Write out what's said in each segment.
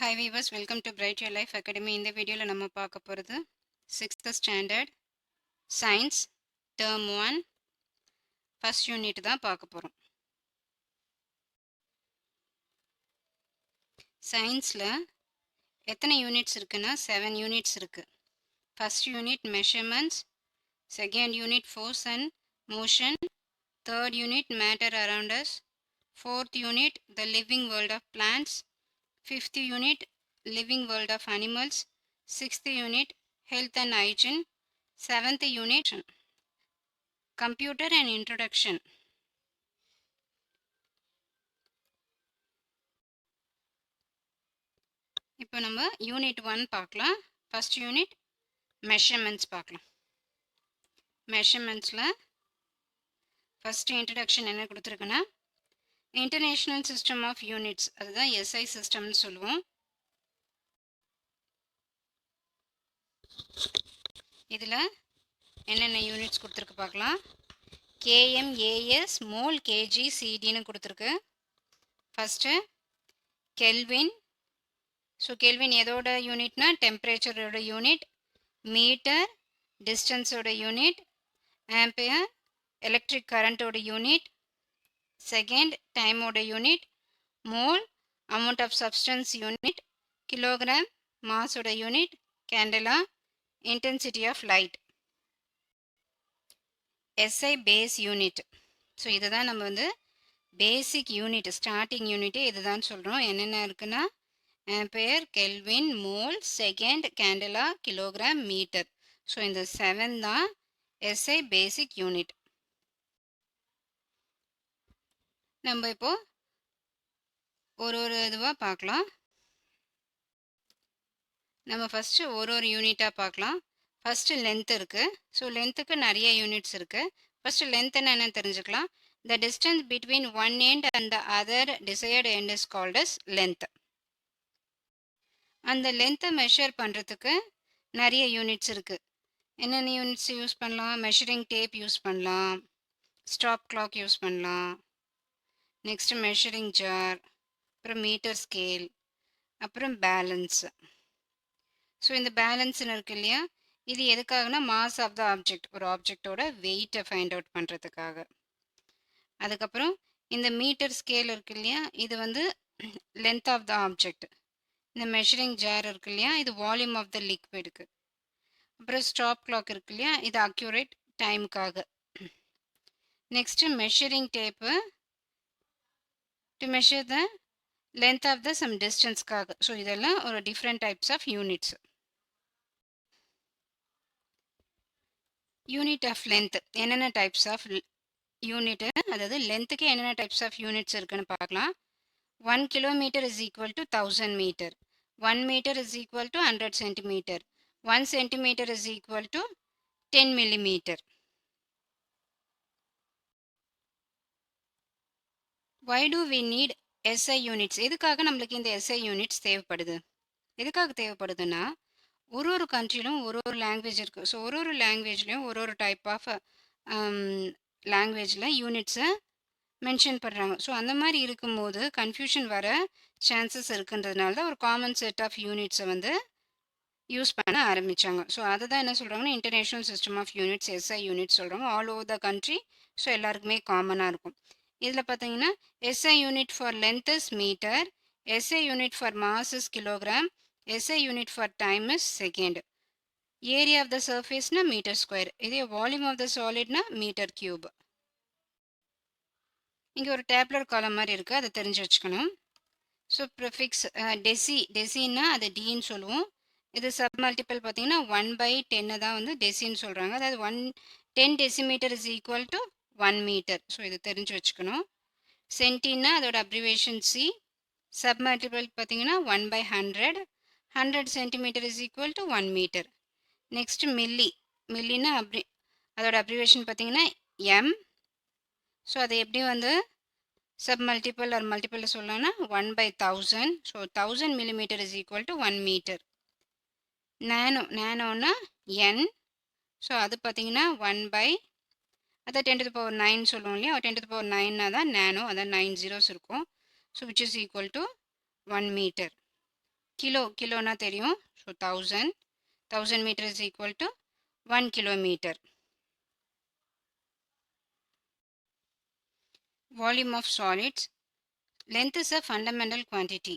Hi viewers, welcome to Bright Your Life Academy. இந்த வீடியோல நம்ம பார்க்க போறது 6th standard science term 1 first unit தான் பார்க்க போறோம். சயின்ஸ்ல எத்தனை யூனிட்ஸ் இருக்குன்னா 7 யூனிட்ஸ் இருக்கு. First unit measurements, second unit force and motion, third unit matter around us, fourth unit the living world of plants, fifth unit living world of animals, sixth unit health and hygiene, seventh unit computer and introduction. இப்போ நம்ம unit 1 பார்க்கலாம். First unit measurements பார்க்கலாம். மெஷர்மெண்ட்ஸில் first introduction என்ன கொடுத்துருக்குன்னா international system of units, அதுதான் SI சிஸ்டம்னு சொல்லுவோம். இதில் என்னென்ன units கொடுத்துருக்கு பார்க்கலாம். கேஎம்ஏஎஸ் மோல் கேஜி சிடின்னு கொடுத்துருக்கு. First kelvin. ஸோ கெல்வின் எதோட யூனிட்னா டெம்பரேச்சரோட யூனிட், மீட்டர் டிஸ்டன்ஸோட யூனிட், ஆம்பியர் எலக்ட்ரிக் கரண்ட்டோட யூனிட், செகண்ட் டைமோட unit, mole amount of substance unit, kilogram மாஸோட unit, candela intensity of light. SI base unit. So இதுதான் நம்ம வந்து பேசிக் யூனிட், ஸ்டார்டிங் யூனிட்டே இதுதான் சொல்கிறோம். என்னென்ன இருக்குன்னா ampere, kelvin, mole, second, கேண்டலா, kilogram, metre. So இந்த 7 தான் எஸ்ஐ பேசிக் யூனிட். நம்ம இப்போ ஒரு இதுவாக பார்க்கலாம். நம்ம ஃபஸ்ட்டு ஒரு யூனிட்டாக பார்க்கலாம். ஃபஸ்ட்டு லென்த் இருக்குது. ஸோ லென்த்துக்கு நிறைய யூனிட்ஸ் இருக்குது. ஃபஸ்ட்டு லென்த் என்னென்னு தெரிஞ்சுக்கலாம். The distance between one end and the other desired end is called as length. அந்த லென்த்தை மெஷர் பண்ணுறதுக்கு நிறைய யூனிட்ஸ் இருக்குது. என்னென்ன யூனிட்ஸ் யூஸ் பண்ணலாம்? மெஷரிங் டேப் யூஸ் பண்ணலாம், ஸ்டாப் கிளாக் யூஸ் பண்ணலாம், நெக்ஸ்ட்டு மெஷரிங் ஜார், அப்புறம் மீட்டர் ஸ்கேல், அப்புறம் பேலன்ஸ். ஸோ இந்த பேலன்ஸ்னு இருக்கு இல்லையா, இது எதுக்காகனா மாஸ் ஆஃப் த ஆப்ஜெக்ட், ஒரு ஆப்ஜெக்டோட வெயிட்டை ஃபைண்ட் அவுட் பண்ணுறதுக்காக. அதுக்கப்புறம் இந்த மீட்டர் ஸ்கேல் இருக்கு இல்லையா, இது வந்து லென்த் ஆஃப் த ஆப்ஜெக்ட். இந்த மெஷரிங் ஜார் இருக்கு இல்லையா, இது வால்யூம் ஆஃப் த லிக்விடுக்கு. அப்புறம் ஸ்டாப் கிளாக் இருக்கு இல்லையா, இது அக்யூரேட் டைமுக்காக. Next measuring tape to measure the length of the sum டிஸ்டன்ஸ்க்காக. ஸோ இதெல்லாம் ஒரு different types of units. Unit of length என்னென்ன டைப்ஸ் ஆஃப் யூனிட்டு, அதாவது லென்த்துக்கு என்னென்ன டைப்ஸ் ஆஃப் யூனிட்ஸ் இருக்குன்னு பார்க்கலாம். 1 kilometer is equal to 1000 meter, 1 meter is equal to 100 centimeter, 1 centimeter is equal to 10 millimeter. Why do we need SI units? எதுக்காக நம்மளுக்கு இந்த SI units தேவைப்படுது? எதுக்காக தேவைப்படுதுன்னா, ஒரு கண்ட்ரிலும் ஒரு லாங்குவேஜ் இருக்குது. ஸோ ஒரு லாங்குவேஜ்லேயும் ஒரு டைப் ஆஃப் லாங்குவேஜில் யூனிட்ஸை மென்ஷன் பண்ணுறாங்க. ஸோ அந்த மாதிரி இருக்கும்போது கன்ஃபியூஷன் வர சான்சஸ் இருக்குன்றதுனால தான் ஒரு காமன் செட் ஆஃப் யூனிட்ஸை வந்து யூஸ் பண்ண ஆரம்பித்தாங்க. ஸோ அதை தான் என்ன சொல்கிறாங்கன்னா international system of units, SI units சொல்கிறாங்க. All over the country. So எல்லாருக்குமே காமனாக இருக்கும். இதில் பார்த்தீங்கன்னா SI unit for length is metre, SI unit for mass is kilogram, SI unit for time is second, area of the சர்ஃபேஸ்னா metre square, இதே volume of the சாலிட்னா metre cube. இங்கே ஒரு டேப்லர் காலம் மாதிரி இருக்குது, அதை தெரிஞ்சு வச்சுக்கணும். ஸோ ப்ரிஃபிக்ஸ் டெசின்னா அது டின்னு சொல்லுவோம். இது சப் மல்டிபிள் பார்த்தீங்கன்னா 1/10 தான் வந்து டெசின்னு சொல்கிறாங்க. அதாவது 10 decimetre is equal to 1 metre. So இது தெரிஞ்சு வச்சுக்கணும். சென்டின்னா அதோட அப்ரிவேஷன் சி. சப் மல்டிபிள் பார்த்தீங்கன்னா 1/100, 100 centimetre is equal to 1 metre. Next மில்லின்னா அதோட அப்ரிவேஷன் பார்த்தீங்கன்னா எம். ஸோ அதை எப்படி வந்து சப் மல்டிபிள் ஆர் மல்டிபிள் சொல்லலாம்னா 1/1000. So 1000 millimeter is equal to 1 meter. நேனோன்னா என். ஸோ அது பார்த்தீங்கன்னா 1/, அதான் 10 to the power 9 சொல்லுவோம் இல்லையா, 10 to the power 9 தான் நேனோ, அதான் 9 zeros இருக்கும். So which is equal to 1 meter. கிலோனா தெரியும். So 1000 metre is equal to 1 kilometre. Volume of solids. Length is a fundamental quantity.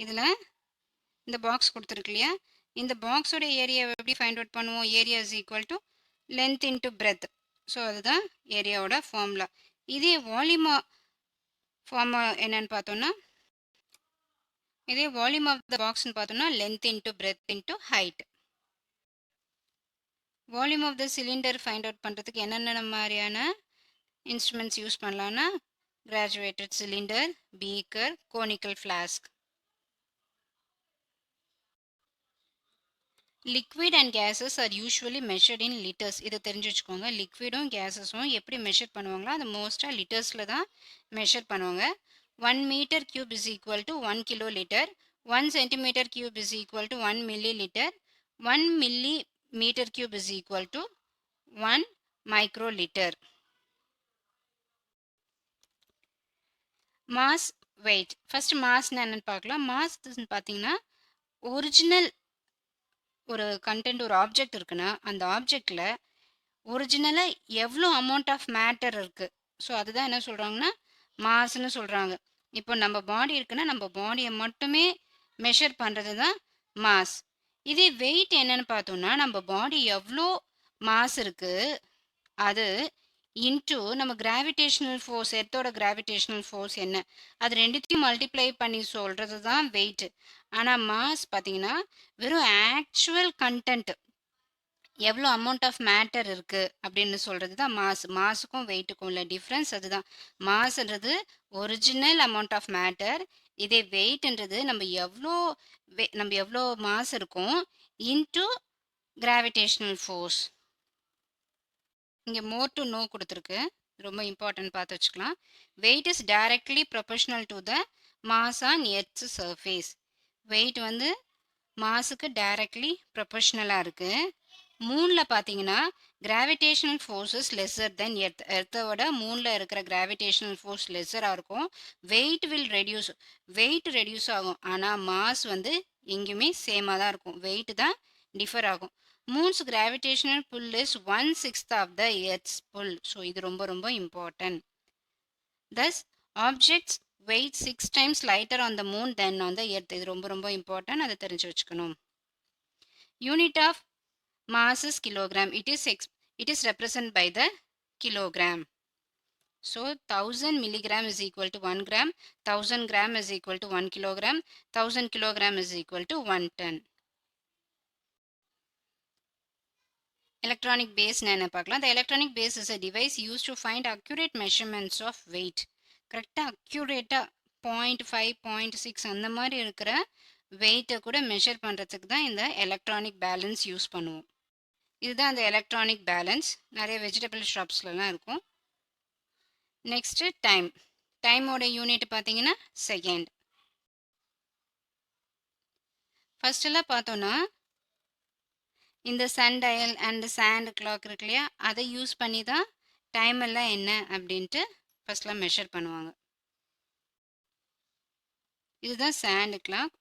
இதில் இந்த பாக்ஸ் கொடுத்துருக்கு இல்லையா, இந்த பாக்ஸோட ஏரியாவை எப்படி ஃபைண்ட் அவுட் பண்ணுவோம்? Area is equal to length into breadth. So அதுதான் ஏரியாவோட ஃபார்முலா. இதே வால்யூமா ஃபார்முலா என்னன்னு பார்த்தோம்னா, இதே வால்யூம் ஆஃப் த பாக்ஸ்ன்னு பார்த்தோம்னா length into breadth into height. Volume of the cylinder find out பண்ணுறதுக்கு என்னென்ன மாதிரியான இன்ஸ்ட்ருமெண்ட்ஸ் யூஸ் பண்ணலான்னா, graduated cylinder, beaker, conical flask. Liquid and gases are usually measured in litres. இதை தெரிஞ்சு வச்சுக்கோங்க. லிக்விடும் கேஸஸும் எப்படி மெஷர் பண்ணுவாங்களோ அது மோஸ்ட்டாக லிட்டர்ஸில் தான் மெஷர் பண்ணுவாங்க. 1 metre cube is equal to 1 kilo litre. 1 centimetre cube is equal to 1 milli litre. 1 milli metre cube is equal to 1 micro litre. Mass, weight. First மாஸ்ன்னு என்னன்னு பார்க்கலாம். மாஸ் பார்த்தீங்கன்னா ஒரிஜினல் ஒரு கண்டென்ட், ஒரு ஆப்ஜெக்ட் இருக்குன்னா அந்த ஆப்ஜெக்டில் ஒரிஜினலாக எவ்வளோ அமௌண்ட் ஆஃப் மேட்டர் இருக்குது. ஸோ அதுதான் என்ன சொல்கிறாங்கன்னா மாஸ்ன்னு சொல்கிறாங்க. இப்போ நம்ம பாடி இருக்குன்னா நம்ம பாடியை மட்டுமே மெஷர் பண்ணுறது தான் மாஸ். இதே வெயிட் என்னன்னு பார்த்தோம்னா நம்ம பாடி எவ்வளோ மாஸ் இருக்குது அது இன்ட்டு நம்ம கிராவிடேஷனல் ஃபோர்ஸ், எர்த்தோட கிராவிடேஷனல் ஃபோர்ஸ் என்ன, அது ரெண்டுத்தையும் மல்டிப்ளை பண்ணி சொல்கிறது தான் வெயிட். ஆனால் மாஸ் பார்த்தீங்கன்னா வெறும் ஆக்சுவல் கண்டென்ட், எவ்வளோ அமௌண்ட் ஆஃப் மேட்டர் இருக்குது அப்படின்னு சொல்கிறது தான் மாஸ். மாஸுக்கும் வெயிட்டுக்கும் உள்ள டிஃப்ரென்ஸ் அதுதான். மாஸ்ன்றது ஒரிஜினல் அமௌண்ட் ஆஃப் மேட்டர். இதே வெயிட்ன்றது நம்ம எவ்வளோ மாஸ் இருக்கும் இன்ட்டு கிராவிடேஷனல் ஃபோர்ஸ். இங்கே மோர் டு நோ கொடுத்துருக்கு, ரொம்ப இம்பார்ட்டன்ட் பார்த்து வச்சுக்கலாம். Weight is directly proportional to the mass on earth's surface. Weight வந்து மாஸுக்கு டைரக்ட்லி ப்ரொபோஷனலாக இருக்குது. மூணில் பார்த்தீங்கன்னா gravitational forces lesser then earth. எர்த்தோட மூணில் இருக்கிற கிராவிடேஷனல் ஃபோர்ஸ் லெஸ்ஸராக இருக்கும். வெயிட் ரெடியூஸ் ஆகும். ஆனால் மாஸ் வந்து எங்கேயுமே சேமாக தான் இருக்கும். வெயிட் தான் டிஃபர் ஆகும். Moon's gravitational pull is 1/6 of the earth's pull. So இது ரொம்ப ரொம்ப important. Thus objects weight 6 times lighter on the moon then on the earth. இது ரொம்ப ரொம்ப இம்பார்ட்டன்ட், அதை தெரிஞ்சு வச்சுக்கணும். Unit of mass is kilogram. It is represented by the kilogram. So 1000 milligram is equal to 1 gram. 1000 gram is equal to 1 kilogram. 1000 kilogram is equal to 1 ton. Electronic base என்ன பார்க்கலாம். The electronic base is a device used to find accurate measurements of weight. கரெக்டாக அக்யூரேட்டாக 0.5 0.6 அந்த மாதிரி இருக்கிற வெயிட்டை கூட measure பண்ணுறதுக்கு தான் இந்த எலக்ட்ரானிக் பேலன்ஸ் யூஸ் பண்ணுவோம். இதுதான் அந்த எலக்ட்ரானிக் பேலன்ஸ். நிறைய வெஜிடபிள் ஷாப்ஸ்லாம் இருக்கும். நெக்ஸ்ட்டு டைமோட யூனிட் பார்த்தீங்கன்னா செகண்ட். ஃபர்ஸ்டெல்லாம் பார்த்தோன்னா இந்த sun dial and sand clock இருக்கு இல்லையா, அதை யூஸ் பண்ணி தான் டைம் எல்லாம் என்ன அப்படின்ட்டு ஃபர்ஸ்ட்லாம் மெஷர் பண்ணுவாங்க. இதுதான் சாண்ட் கிளாக்.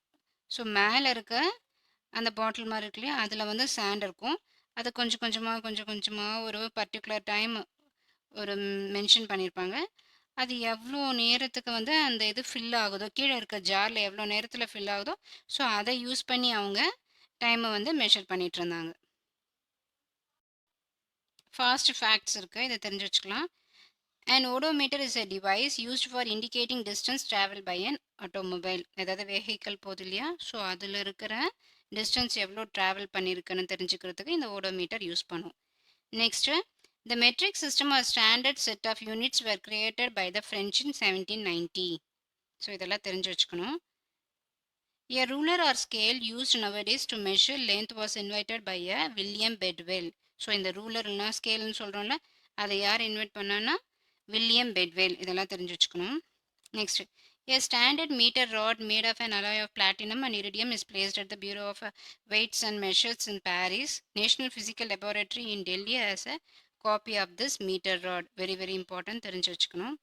ஸோ மேலே இருக்க அந்த பாட்டில் மாதிரி இருக்கு இல்லையா, அதில் வந்து சாண்ட் இருக்கும். அதை கொஞ்சம் கொஞ்சமாக ஒரு பர்டிகுலர் டைம் ஒரு மென்ஷன் பண்ணியிருப்பாங்க. அது எவ்வளோ நேரத்துக்கு வந்து அந்த இது ஃபில் ஆகுதோ, கீழே இருக்க ஜாரில் எவ்வளோ நேரத்தில் ஃபில் ஆகுதோ, ஸோ அதை யூஸ் பண்ணி அவங்க டைமை வந்து மெஷர் பண்ணிட்டு இருந்தாங்க. ஃபாஸ்ட் ஃபேக்ட்ஸ் இருக்குது, இதை தெரிஞ்சு வச்சுக்கலாம். An odometer is a device used for indicating distance traveled by an automobile. ஏதாவது வெஹிக்கல் போகுது இல்லையா, ஸோ அதில் இருக்கிற டிஸ்டன்ஸ் எவ்வளோ ட்ராவல் பண்ணியிருக்குன்னு தெரிஞ்சுக்கிறதுக்கு இந்த ஓடோமீட்டர் யூஸ் பண்ணுவோம். Next, the metric system or standard set of units were created by the French in 1790. So இதெல்லாம் தெரிஞ்சு வச்சுக்கணும். A ruler or scale used nowadays to measure length was invented by a William Bedwell. So இந்த ரூலர்னா ஸ்கேல்னு சொல்கிறோம்ல, அதை யார் invent பண்ணான்னா William Bedwell. இதெல்லாம் தெரிஞ்சு வச்சுக்கணும். Next, a standard meter rod made of an alloy of platinum and iridium is placed at the Bureau of Weights and Measures in Paris. National Physical Laboratory in Delhi has a copy of this meter rod. Very very important, தெரிஞ்சு வச்சுக்கணும்.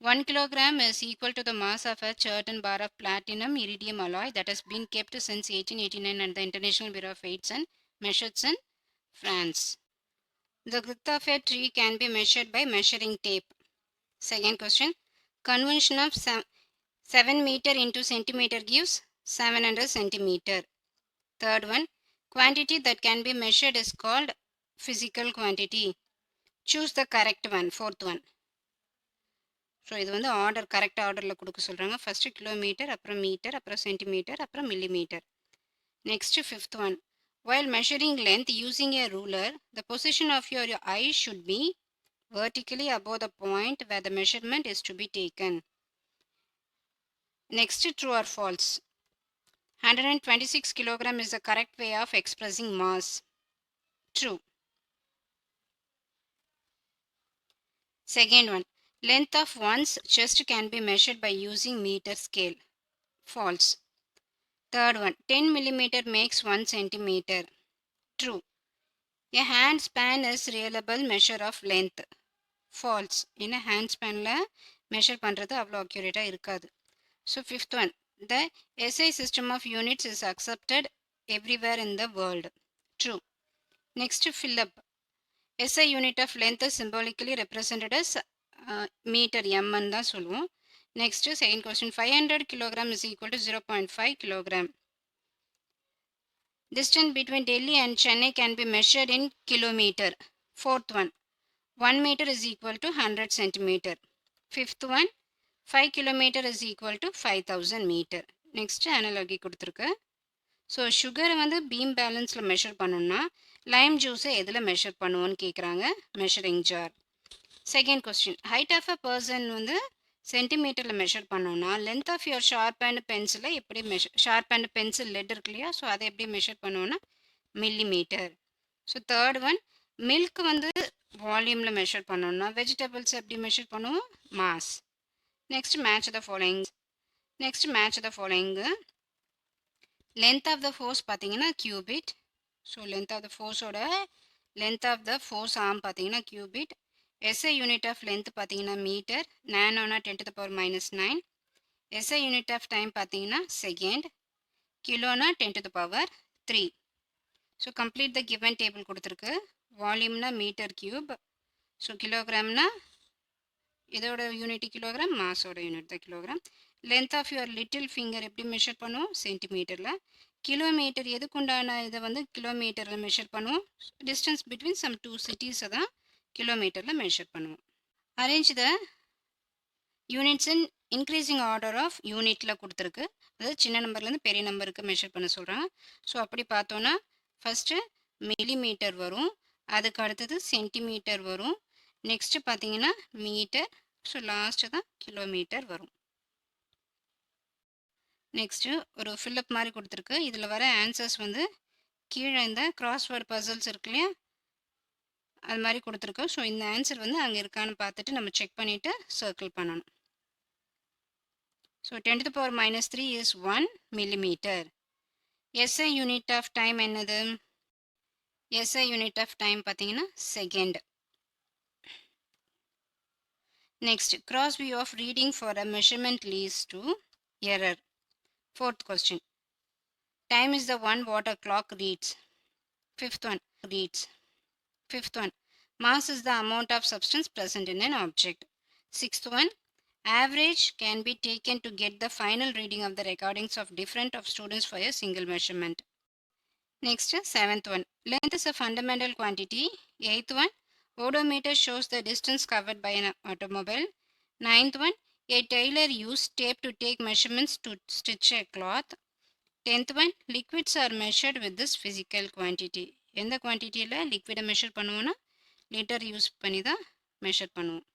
1 kilogram is equal to the mass of a certain bar of platinum iridium alloy that has been kept since 1889 at the International Bureau of Weights and Measures in France. The width of a tree can be measured by measuring tape. Second question. Convention of 7 meter into centimeter gives 700 centimeter. Third one. Quantity that can be measured is called physical quantity. Choose the correct one. Fourth one. So இது வந்து order correct ஆர்டரில் கொடுக்க சொல்கிறாங்க. First kilometre, அப்புறம் metre, அப்புறம் centimetre, அப்புறம் millimetre. Next fifth one. While measuring length using a ruler, the position of your eye should be vertically above the point where the measurement is to be taken. Next, true or false? 126 kilogram is the correct way of expressing mass. True. Second one. Length of one's chest can be measured by using meter scale. False. Third one. 10 millimeter makes 1 centimeter. True. A hand span is reliable measure of length. False. In a hand spanல measure பண்ணுறது அவ்வளோ அக்யூரேட்டாக இருக்காது. So fifth one. The SI system of units is accepted everywhere in the world. True. Next, fill up. SI unit of length is symbolically represented as meter m தான் சொல்லுவோம். Next, second question. 500 kilogram is equal to 0.5 kilogram. Distance between Delhi and Chennai can be measured in kilometer. Fourth one. 1 meter is equal to 100 centimeter. Fifth one. 5 kilometer is equal to 5000 meter. Next analogy கொடுத்துருக்கு. So சுகரை வந்து beam பேலன்ஸில் measure பண்ணணும்னா lime ஜூஸை எதில் measure பண்ணுவோன்னு கேட்குறாங்க. Measuring jar. Second question. Height of a person வந்து சென்டிமீட்டரில் மெஷர் பண்ணோம்னா length of your sharp and பென்சிலை எப்படி ஷார்ப் அண்ட் பென்சில் லெட் இருக்கு இல்லையா, ஸோ அதை எப்படி மெஷர் பண்ணுவோன்னா millimetre. So third one. Milk வந்து வால்யூமில் மெஷர் பண்ணோம்னா வெஜிடபிள்ஸ் எப்படி மெஷர் பண்ணுவோம்? Mass. Next, match the following. Length of the force பார்த்தீங்கன்னா cubit. So length of the force ஓட length of the force arm பார்த்தீங்கன்னா cubit. SI unit of length பார்த்தீங்கன்னா metre. நானோனா 10 to the power -9. SI unit of time பார்த்தீங்கன்னா second. கிலோனா 10 to the power 3. So complete the given table கொடுத்துருக்கு. வால்யூம்னா metre cube. So கிலோகிராம்னா இதோட unit kilogram, மாஸோட unit தான் kilogram. Length of your little finger எப்படி மெஷர் பண்ணுவோம்? சென்டிமீட்டரில். கிலோமீட்டர் எதுக்குண்டான இதை வந்து கிலோமீட்டரில் மெஷர் பண்ணுவோம். டிஸ்டன்ஸ் பிட்வீன் சம் 2 சிட்டிஸை தான் கிலோமீட்டரில் மெஷர் பண்ணுவோம். Arrange the units in increasing order of யூனிட்டில் கொடுத்துருக்கு. அதாவது சின்ன நம்பர்லேருந்து பெரிய நம்பருக்கு மெஷர் பண்ண சொல்கிறாங்க. ஸோ அப்படி பார்த்தோன்னா ஃபஸ்ட்டு மில்லிமீட்டர் வரும், அதுக்கு அடுத்தது சென்டிமீட்டர் வரும், நெக்ஸ்ட்டு பார்த்தீங்கன்னா மீட்டர், ஸோ லாஸ்ட்டு தான் கிலோமீட்டர் வரும். நெக்ஸ்ட்டு ஒரு ஃபில்லப் மாதிரி கொடுத்துருக்கு. இதில் வர ஆன்சர்ஸ் வந்து கீழே இந்த கிராஸ்வேர்ட் பசில்ஸ் இருக்கு இல்லையா, அது மாதிரி கொடுத்துருக்கு. ஸோ இந்த ஆன்சர் வந்து அங்கே இருக்கான்னு பார்த்துட்டு நம்ம செக் பண்ணிவிட்டு சர்க்கிள் பண்ணணும். So 10 to the power -3 is 1 millimeter. SI unit of time என்னது? SI யூனிட் ஆஃப் டைம் பார்த்தீங்கன்னா second. Next, cross view of reading for a measurement leads to error. Fourth question. Time is the one what a clock reads. Fifth one. Mass is the amount of substance present in an object. Sixth one. Average can be taken to get the final reading of the recordings of different of students for a single measurement. Next, seventh one. Length is a fundamental quantity. Eighth one. Odometer shows the distance covered by an automobile. Ninth one. A tailor used tape to take measurements to stitch a cloth. 10th one. Liquids are measured with this physical quantity. எந்த குவான்டிட்டியில் லிக்விடை measure பண்ணுவோன்னா litre use பண்ணி தான் measure பண்ணுவோம்.